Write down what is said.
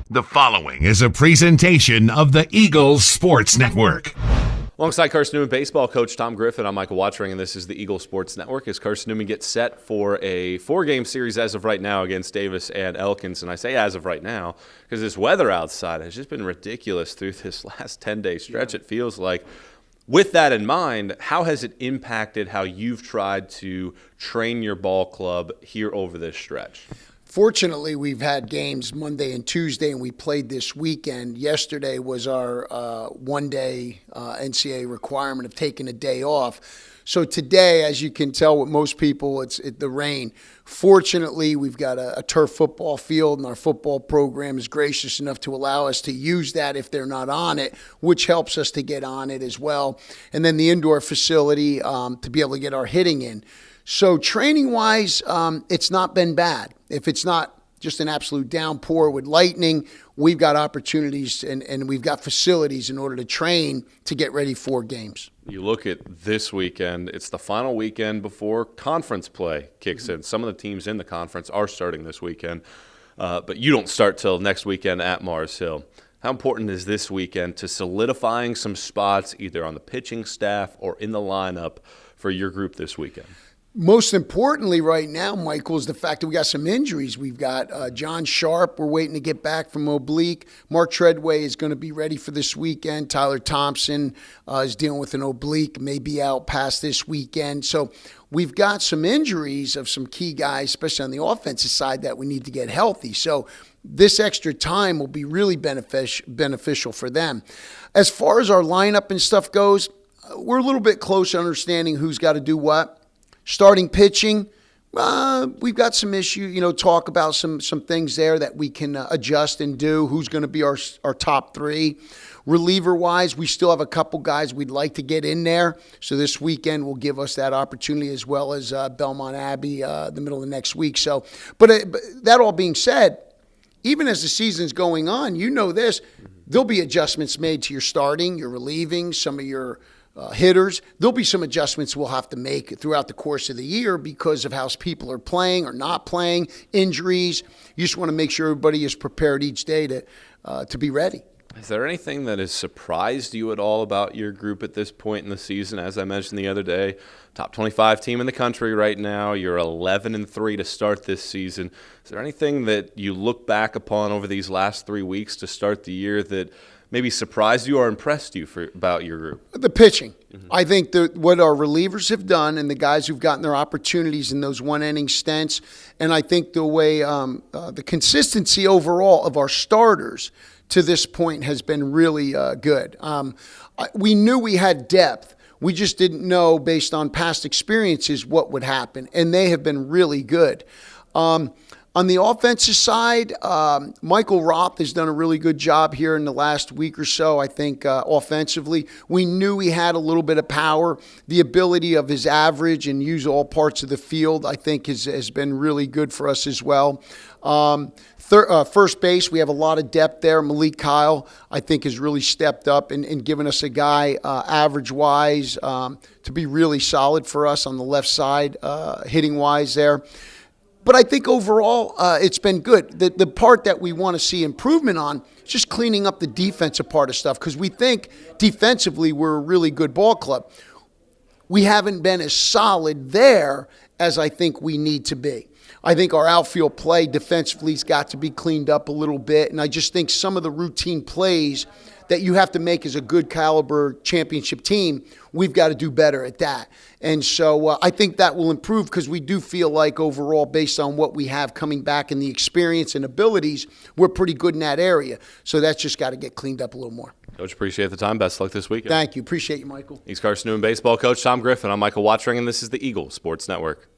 The following is a presentation of the Eagles Sports Network. Alongside Carson-Newman baseball coach Tom Griffin, I'm Michael Watchering, and this is the Eagles Sports Network as Carson-Newman gets set for a 4-game series as of right now against Davis and Elkins. And I say as of right now because this weather outside has just been ridiculous through this last 10-day stretch, it feels like. With that in mind, how has it impacted how you've tried to train your ball club here over this stretch? Fortunately, we've had games Monday and Tuesday, and we played this weekend. Yesterday was our one-day NCAA requirement of taking a day off. So today, as you can tell with most people, it's the rain. Fortunately, we've got a turf football field, and our football program is gracious enough to allow us to use that if they're not on it, which helps us to get on it as well. And then the indoor facility to be able to get our hitting in. So training-wise, it's not been bad. If it's not just an absolute downpour with lightning, we've got opportunities and we've got facilities in order to train to get ready for games. You look at this weekend, it's the final weekend before conference play kicks in. Some of the teams in the conference are starting this weekend, but you don't start till next weekend at Mars Hill. How important is this weekend to solidifying some spots either on the pitching staff or in the lineup for your group this weekend? Most importantly right now, Michael, is the fact that we got some injuries. We've got John Sharp. We're waiting to get back from oblique. Mark Treadway is going to be ready for this weekend. Tyler Thompson is dealing with an oblique, may be out past this weekend. So we've got some injuries of some key guys, especially on the offensive side, that we need to get healthy. So this extra time will be really beneficial for them. As far as our lineup and stuff goes, we're a little bit close to understanding who's got to do what. Starting pitching, we've got some issue, talk about some things there that we can adjust and do. Who's going to be our top three? Reliever-wise, we still have a couple guys we'd like to get in there. So this weekend will give us that opportunity, as well as Belmont Abbey the middle of next week. So, but that all being said, even as the season's going on, this, there'll be adjustments made to your starting, your relieving, some of your hitters. There'll be some adjustments we'll have to make throughout the course of the year because of how people are playing or not playing, injuries. You just want to make sure everybody is prepared each day to be ready. Is there anything that has surprised you at all about your group at this point in the season? As I mentioned the other day, top 25 team in the country right now. You're 11-3 to start this season. Is there anything that you look back upon over these last 3 weeks to start the year that maybe surprised you or impressed you about your group? The pitching. Mm-hmm. I think what our relievers have done and the guys who've gotten their opportunities in those one-inning stints, and I think the way the consistency overall of our starters to this point has been really good. We knew we had depth. We just didn't know, based on past experiences, what would happen, and they have been really good. On the offensive side, Michael Roth has done a really good job here in the last week or so, I think, offensively. We knew he had a little bit of power. The ability of his average and use all parts of the field, I think, has been really good for us as well. First base, we have a lot of depth there. Malik Kyle, I think, has really stepped up and given us a guy, average-wise, to be really solid for us on the left side, hitting-wise there. But I think overall it's been good. The part that we want to see improvement on is just cleaning up the defensive part of stuff, because we think defensively we're a really good ball club. We haven't been as solid there as I think we need to be. I think our outfield play defensively has got to be cleaned up a little bit, and I just think some of the routine plays that you have to make as a good caliber championship team, we've got to do better at that. And so I think that will improve, because we do feel like overall, based on what we have coming back and the experience and abilities, we're pretty good in that area. So that's just got to get cleaned up a little more. Coach, appreciate the time. Best of luck this weekend. Thank you. Appreciate you, Michael. He's Carson-Newman baseball coach Tom Griffin. I'm Michael Watchering, and this is the Eagles Sports Network.